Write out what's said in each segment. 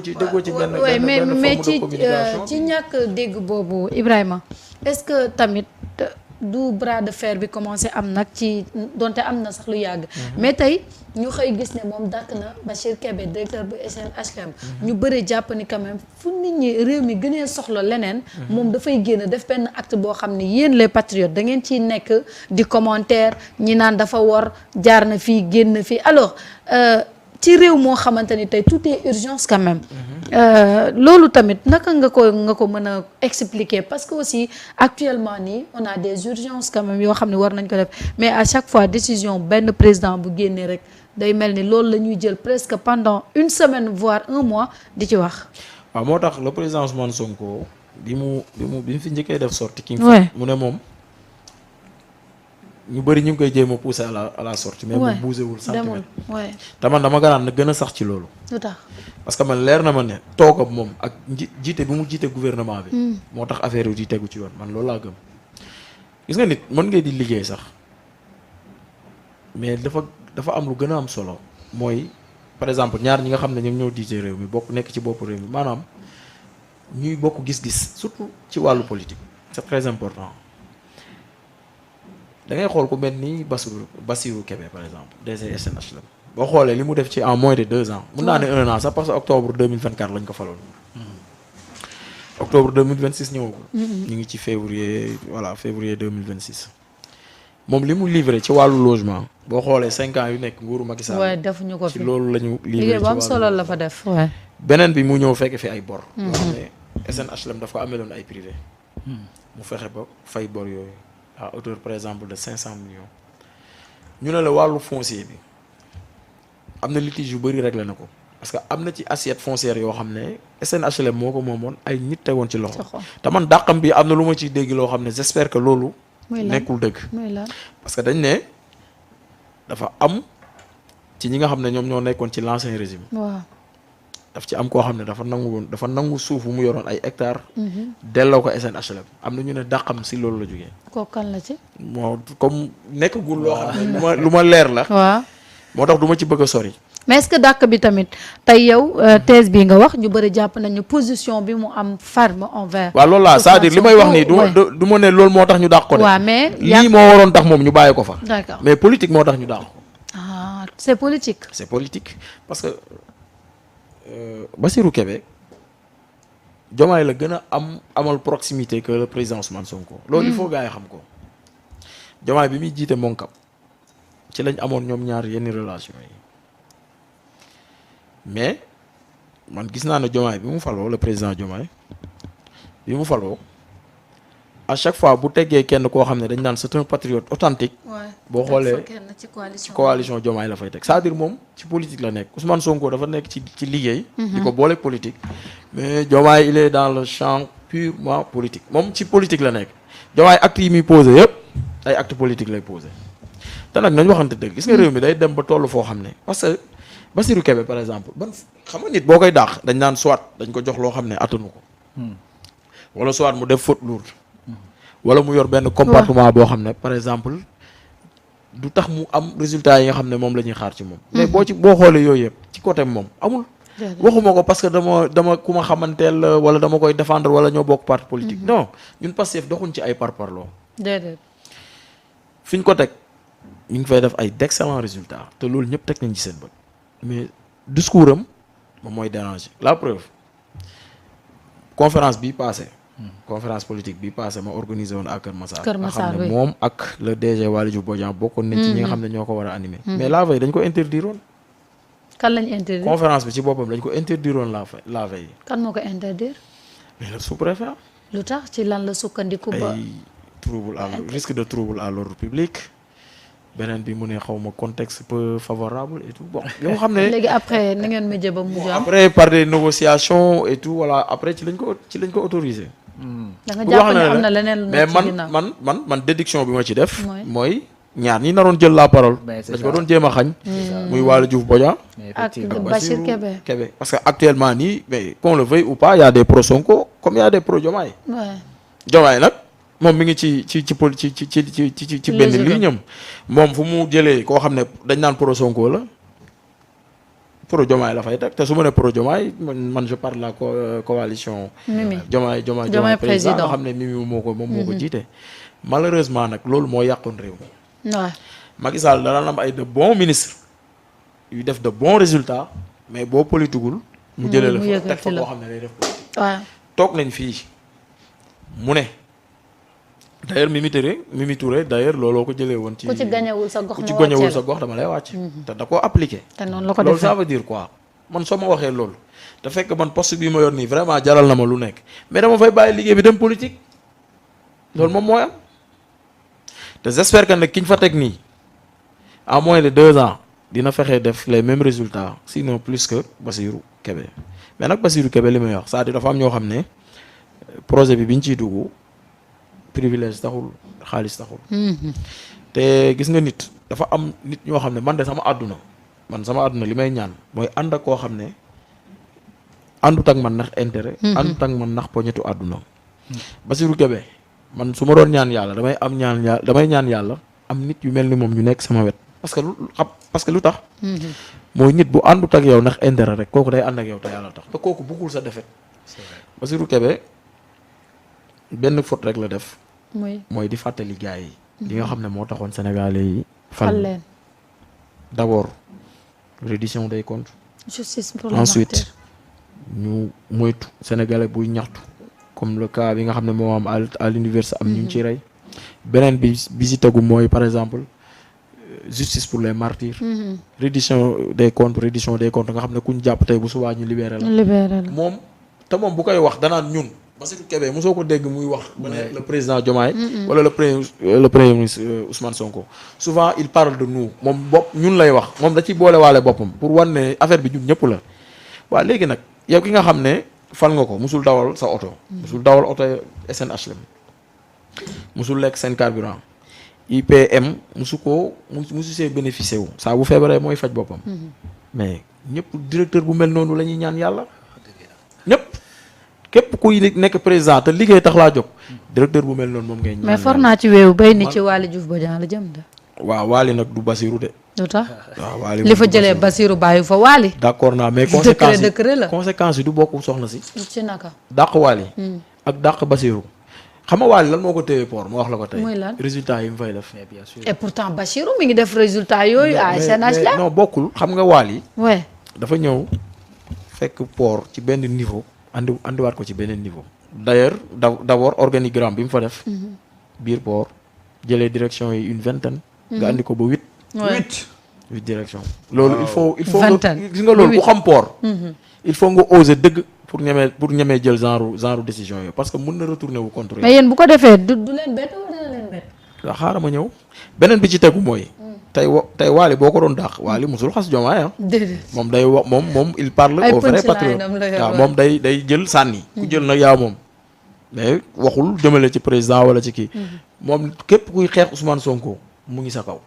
déggoo ci benn mais forme de communication. ci ñàkk dégg boobu Ibrahima est-ce que tamit du bras de fer bi commencé am nag ci donte am na sax lu yàgg. mais tey ñu xëy gis ne moom dàkk na Bachir Kébé directeur bu SNHLM. ñu bëri jàpp ni quand même fu nit ñi réew mi gënee soxla leneen. moom dafay génn def benn acte boo xam ne yéen les patriotes da ngeen ciy nekk di commentaire ñi naan dafa war jaar na fii génn fii alors. ci réew moo xamante ni tey tout est urgence quand même. loolu tamit naka nga ko mën a expliquer parce que aussi actuellement nii on a des urgences quand même yoo xam ne war nañ ko def mais à chaque fois décision benn président bu génnee rek day mel ni loolu la ñuy jël presque pendant une semaine voire un mois di ci wax. waaw moo tax le président Ousmane Sonko bi mu fi njëkkee def sortie ki mu ne moom. ñu bëri ñu ngi koy jéem a pousser à la sortie mais mu bougé wul centimètre te man dama garaan na gën a sax ci loolu. lu tax parce que man leer na ma ne toogam moom ak jiite bi mu jiite gouvernement bi. moo tax affaire yi di tegu ci yoon man loolu laa gëm. gis nga nit mën ngay di liggéey sax mais dafa am lu gën a am solo mooy par exemple ñaar ñi nga xam ne ñoom ñoo jiite réew mi bokk nekk ci bopp réew mi maanaam ñuy bokk gis-gis surtout ci wàllu politique c'est très important. da ngay xool ku mel ni Bassirou Kébé par exemple DG SNHLM boo xoolee li mu def ci en moins de 2 ans. mun naa ne 1 an sax parce que octobre 2024 lañ ko faloon. octobre 2026 ñëwagul. ñu ngi ci février 2026. moom li mu livré ci wàllu logement boo xoolee 5 ans yu nekk nguuru Macky Sall. waaw defuñu ko fi ci loolu la ñu. livré ci wàllu solo la fa def. waaw beneen bi mu ñëw fekk fi ay bor. yoo xam ne SNHLM daf ko ameloon ay privé. mu fexe ba fay bor yooyu. à hauteur par exemple de 500 millions ñu ne la wàllu foncier bi am na litige yu bëri réglé na ko parce que am na ci assiette foncière yoo xam ne SNHLM moo ko moomoon ay nit tegoon ci loxo te man dàqam bi am na lu ma ciy dégg loo xam ne j'espère que loolu nekkul dëgg parce que dañ ne dafa am ci ñi nga xam ne ñoom ñoo nekkoon ci l'ancien régime waaw daf ci am koo xam ne dafa nangu suuf bu mu yoroon ay hectares. delloo ko SNHLM am na ñu ne dàqam si loolu la jógee. kooku kan la ci. moo comme nekkagul loo xam ne lu ma leer la. waaw moo tax du ma ci bëgg a sori. mais est-ce que dàq bi tamit tey yow thèse bi nga wax ñu bëri jàpp nañu position bi mu am ferme envers. waaw loolu laa c'est-à-dire li may wax nii du ma ne loolu moo tax ñu dàq ko de. waaw mais lii moo waroon tax moom ñu bàyyi ko fa. d'accord mais politique moo tax ñu dàq ko. ah c'est politique. c'est politique parce que. Bassirou Kébé Diomaye la gën a amal proximité que le président Ousmane Sonko. loolu il faut gars yi xam ko. Diomaye bi muy jiite Moncap ci lañ amoon ñoom ñaar yenn relation yi mais man gis naa ne Diomaye bi mu faloo le président Diomaye bi mu faloo à chaque fois bu teggee kenn koo xam ne dañ naan c'est un patriote authentique. boo xoolee ci coalition Diomaye la fay teg c'est-à-dire moom ci politique la nekk Ousmane Sonko dafa nekk ci liggéey. di ko booleeg politique. mais Diomaye il est dans le champ purement politique moom ci politique la nekk Diomaye actes yi muy posé yëpp ay actes politique lay posé te nag nañ waxante dëgg gis nga réew mi day dem ba toll foo xam ne parce que Bassirou Kébé par exemple xam nga nit boo koy dàq dañ naan soit dañ ko jox loo xam ne attanu ko. wala soit mu def faute lourde. wala mu yor benn comportement boo xam ne par exemple du tax mu am résultat yi nga xam ne moom la ñuy xaar ci moom. mais boo xoolee yooyu yëpp ci côté moom amul. waxuma ko parce que dama ku ma xamanteel wala dama koy défendre wala ñoo bokk parti politique. non ñun Pastef doxuñ ci ay parparloo. déedéet. fi ñu ko teg ñu ngi fay def ay d'excellents résultats te loolu ñëpp teg nañ ci seen bët mais discours am moom mooy déranger la preuve conférence bii passé conférence politique bi passé ma organisé woon à Kër Massar nga xam ne moom ak le DG Waly Diouf Bodian bokkoon nañ ci ñi nga xam ne ñoo ko war a animer mais la veille dañ ko interdire woon kan lañ interdire conférence bi ci boppam dañ ko interdire woon la veille kan moo ko interdire mais le sous-préfet lu tax ci lan la sukkandiku ba ay risque de trouble à l'ordre public beneen bi mu ne xaw ma contexte peu favorable et tout bon yoo xam ne léegi après ni ngeen mujjee ba mujj am après par des négociations et tout voilà après ci lañ ko autorisé da nga jàpp ne am na leneen lu mais man déduction bi ma ci def mooy ñaar ñi naroon jël la parole dañ ko doon jéem a xañ muy Waly Diouf Bodian ak Bachir Kébé parce que actuellement nii mais qu'on le veuille ou pas y a des pro Sonko comme y a des pro Diomaye Diomaye nag moom mi ngi ci benn ligne am moom fu mu jëlee koo xam ne dañ naan pro Sonko la pro Diomaye la fay teg te su ma nee pro Diomaye man je parle la coalition. Mimi Diomaye président nga xam ne Mimi moom moo ko jiite. malheureusement nag loolu moo yàqoon réew mi. waaw Macky Sall dana am ay de bons ministres yu def de bons résultats mais boo politigul mu jëlee la fa teg fa koo xam ne day def politique. waaw toog nañ fii mu ne d'ailleurs Mimi Touré d'ailleurs looloo ko jëlee woon ci. ku ci gañewul sa gox ku ci gañewul sa gox dama lay wàcc. te da koo appliqué. te noonu la ko loolu defee ça veut dire quoi man soo ma waxee loolu te fekk man poste bii ma yor nii vraiment jaral na ma lu nekk mais dama fay bàyyi liggéey bi dem politique loolu moom mooy am te j'espère que nag ki ñu fa teg nii en moins de 2 ans dina fexe def les mêmes résultats sinon plus que Bassirou Kébé mais nag Bassirou Kébé li may wax c'est-à-dire dafa am ñoo xam ne projet bi ñu ciy dugg privilège taxul xaalis taxul. te gis nga nit dafa am nit ñoo xam ne man de sama àdduna li may ñaan mooy ànd ak koo xam ne àndut ak man ndax intérêt. àndut ak man ndax poñetu àdduna. Bassirou Kébé man su ma doon ñaan yàlla damay ñaan yàlla am nit yu mel ni moom ñu nekk sama wet parce que lu tax. mooy nit bu àndut ak yow ndax intérêt rek kooku day ànd ak yow te yàlla tax te kooku bëggul sa defet. Bassirou Kébé benn faute rek la def. mooy di fàttali gars yi. li nga xam ne moo taxoon sénégalais yi. fal leen d'abord reddition des comptes. justice pour le ensuite ñu moytu sénégalais buy ñaxtu comme le cas bi nga xam ne moo am à l'université am ñu ci rey. beneen bi si tegu mooy par exemple justice pour les martyrs. reddition des comptes nga xam ne kuñ jàpp tey bu subaa ñu libéré la. moom te moom bu koy wax danaan ñun. Bassirou Kébé mosoo ko dégg muy wax ba ne le président Diomaye wala le premier ministre Ousmane Sonko souvent il parle de nous moom ñun lay wax moom da ci boole waale boppam pour wan ne affaire bi ñun ñëpp la waaw léegi nag yow ki nga xam ne fal nga ko musul dawal sa oto musul dawal oto SNHLM musul lekk seen carburant IPM musu see bénéficié wu saa bu feebaree mooy faj boppam mais ñëpp directeur bu mel noonu la ñuy ñaan yàlla ñëpp képp kuy nekk président te liggéey tax laa jóg directeur bu mel noonu moom ngay ñaan. mais for naa ci weewu bay ni ci Waly Diouf Bodian la jëm de. waaw Waly nag du Bassirou de. lu tax waaw Waly li fa jëlee Bassirou bàyyi fa Waly. d'accord naa mais conséquences yi du bokk soxna si. ci naka. dàq Waly. ak dàq Bassirou. xam nga Waly lan moo ko téye port ma wax la ko tey. muy lan résultat yi mu fay def. bien sûr et pourtant Bassirou mi ngi def résultat yooyu. à SNHLM non bokkul xam nga Waly. ouais dafa ñëw fekk port ci benn niveau andiwaat ko ci beneen niveau. d'ailleurs d'abord organigramme bi mu fa def. biir port jëlee direction yi une vingtaine. nga andi ko ba 8. 8 direction. loolu il faut gis nga loolu ku xam port. il faut nga oser dëgg pour ñemee jël genre décision yooyu parce que mën na retourner wu contre. mais yéen bu ko defee du leen bett wala dina leen bett. waaw xaaral ma ñëw beneen bi ci tegu mooy. tey Waly boo ko doon dàq Waly musul xas Diomaye ah. déedéet moom day wax moom il parle au vrai patriote waaw moom day jël sànni. ku jël nag yaa moom. mais waxul jëmale ci président wala ci kii. moom képp kuy xeex Ousmane Sonko mu ngi sa kaw.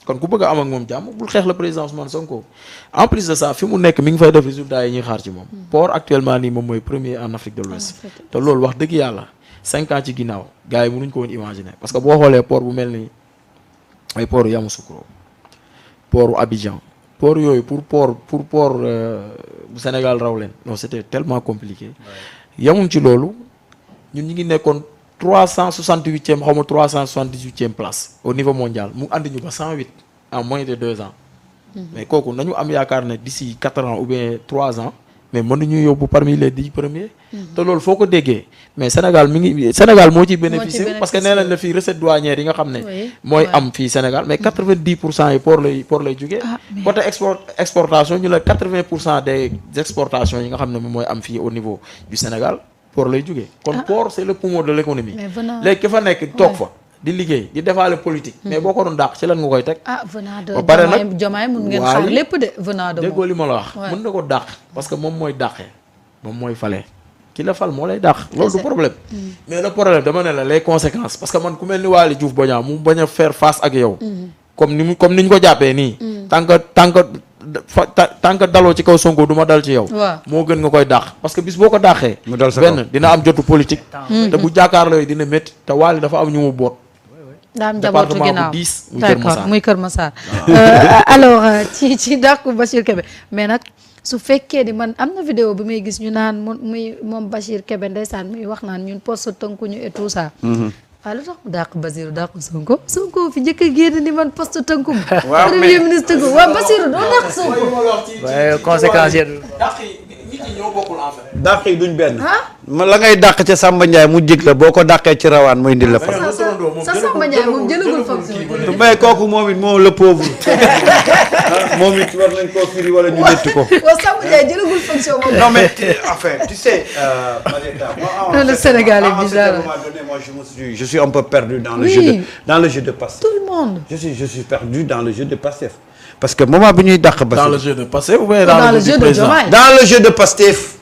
kon ku bëgg a am ak moom jàmm bul xeex le président Ousmane Sonko en plus de ça fi mu nekk mi ngi fay def résultats yi ñuy xaar ci moom. port actuellement nii moom mooy premier en Afrique de l'Ouest te loolu wax dëgg yàlla 5 ans ci ginnaaw gars yi mënuñ ko woon imaginer parce que boo xoolee port bu mel ni ay port Yamoussoukro port Abidjan port yooyu pour port bu Sénégal raw leen non c'était tellement compliqué. yamuñ ci loolu ñun ñi ngi nekkoon 368e xaw ma 378e place au niveau mondial mu andi ñu ba 108 en moins de 2 ans. mais kooku nañu am yaakaar ne d'ici 4 ans ou bien 3 ans mais mën nañu yóbbu parmi les 10 premiers. te loolu foo ko déggee mais Sénégal moo ciy bénéficier parce que nee nañ la fii recette douanière yi nga xam ne. mooy am fii Sénégal mais 90% yi port lay jógee. côté exportation ñu la 80% des exportations yi nga xam ne moom mooy am fii au niveau du Sénégal port lay jógee. kon port c'est le poumon de l'économie. léegi ki fa nekk toog fa. di liggéey di defaale politique. mais boo ko doon dàq ci lan nga koy teg. venant de Diomaye mun ngeen xaar lépp de venant de moom déggoo li ma la wax. mën na ko dàq parce que moom mooy dàqee moom mooy fale. ki la fal moo lay dàq. loolu du problème. mais le problème dama ne la les conséquences parce que man ku mel ni Waly Diouf Bodian mu bañ a faire face ak yow. comme ni ñu ko jàppee nii. tant que daloo ci kaw Sonko du ma dal ci yow. moo gën nga koy dàq parce que bis boo ko dàqee. benn dina am jotu politique. te bu jàkkaarloo yi dina métti te Waly dafa am ñu mu boot. daa am njabootu ginnaaw d'accord muy Kër Massar alors ci dàqu Bassirou Kébé mais nag su fekkee ni man am na vidéo bi may gis ñu naan moom Bachir Kébé ndeysaan muy wax naan ñun poste tënkuñu et tout ça. waaw lu tax mu dàq Basirou dàq Sonko fi njëkk a génn ni man poste tënkum. waaw premier ministre tënkum waaw Basirou doo dàq Sonko. waaye conséquences yi. dàq yi nit ñi ñoo bokkul en fait. dàq yi duñ benn. ah la ngay dàq ca Samba Ndiaye mu jig la boo ko dàqee ci rawaan muy indil la fa. sa Samba Ndiaye moom jëlagul fonction. mais kooku moom it moom la pauvre. moom it war nañ koo firi wala ñu netti ko. waaw Samba Ndiaye jëlagul fonction moom. non mais enfin tu sais. Marieta moi le Sénégal est bizarre. à un moment donné moi je suis un peu perdu dans le jeu de Pastef. tout le monde. je suis perdu dans le jeu de Pastef. parce que moment bi ñuy dàq Bassirou. dans le jeu de Pastef ou bien dans le jeu de Diomaye. dans le jeu de Pastef.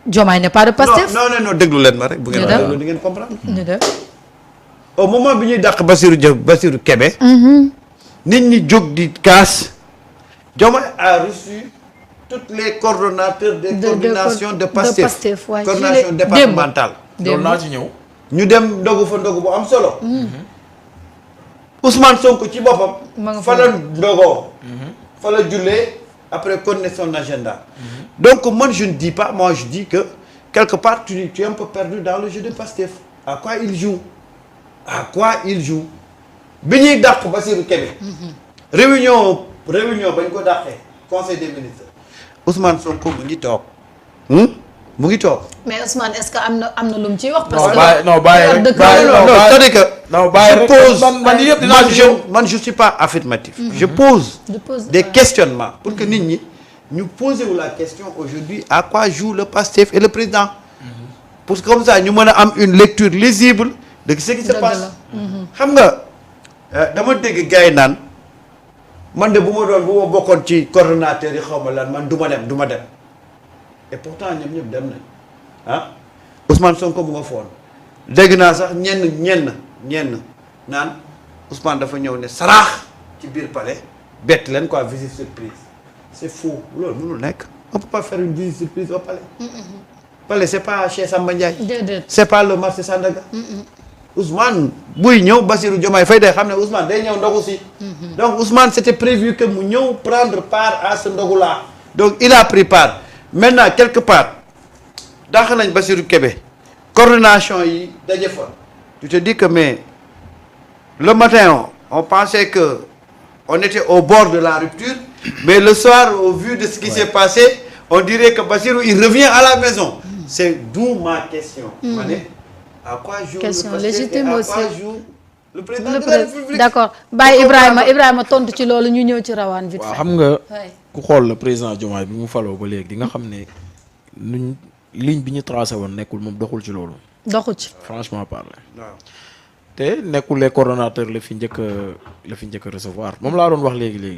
Diomaye n'est pas de Pastef. non déglu leen ma rek. bu ngeen déglu di ngeen comprendre. ñu def. au moment bi ñuy dàq Bassirou Kébé. nit ñi jóg di kaas. Diomaye a reçu toutes les coordonnateurs des coordinations de Pastef. coordination départementale. loolu naa ci ñëw. ñu dem ndogu fa ndogu bu am solo. Ousmane Sonko ci boppam. fa la ndogoo. fa la jullee après connaître son agenda. donc man je ne dis pas moi je dis que quelque part tu es un peu perdu dans le jeu de Pastef. à quoi il joue bi ñuy dàq Bassirou Kébé. réunion bañ ko dàqee conseil des ministres Ousmane Sonko mu ngi toog. mu ngi toog. mais Ousmane est-ce que am na lu mu ciy wax. parce que non bàyyi rek c'est-à-dire que. non bàyyi rek man yëpp dinaa je suis pas affirmatif. je pose des questionnements pour que nit ñi ñu poser wu la question aujourd'hui à quoi joue le Pastef et le président. pour que comme ça ñu mën a am une lecture lisible de ce qui se passe. xam nga dama dégg gars yi naan man de bu ma bokkoon ci coordonnateur yi xaw ma lan man du ma dem. et pourtant ñëpp dem nañ ah Ousmane Sonko mu nga foon dégg naa sax ñenn naan Ousmane dafa ñëw ne saraax ci biir palais bett leen quoi visite surprise c'est faux loolu mënul nekk on peut pas faire une visite surprise au palais. palais c'est pas chez Samba Ndiaye. déedéet c'est pas le marché Sandaga. Ousmane buy ñëw Bassirou Diomaye Faye day xam ne Ousmane day ñëw ndogu si. donc Ousmane c'était prévu que mu ñëw prendre part à ce ndogu là donc il a pris part. maintenant quelque part dàq nañ Bassirou Kébé coordination yi daje fa tu te dis que mais le matin on pensait que on était au bord de la rupture mais le soir au vu de ce qui s'est passé on dirait que Bassirou il revient à la maison c'est d'où ma question ma ne à quoi joue question le Pastef légitime aussi. à quoi joue le président de la République. d'accord bàyyi Ibrahima tontu ci loolu ñu ñëw ci rawaan vite fait. waaw xam nga ku xool le président Diomaye bi mu faloo ba léegi di nga xam ne nuñ ligne bi ñu tracé woon nekkul moom doxul ci loolu. doxu ci franchement parler. waaw te nekkul les coordonnateurs la fi njëkk a recevoir moom laa doon wax léegi.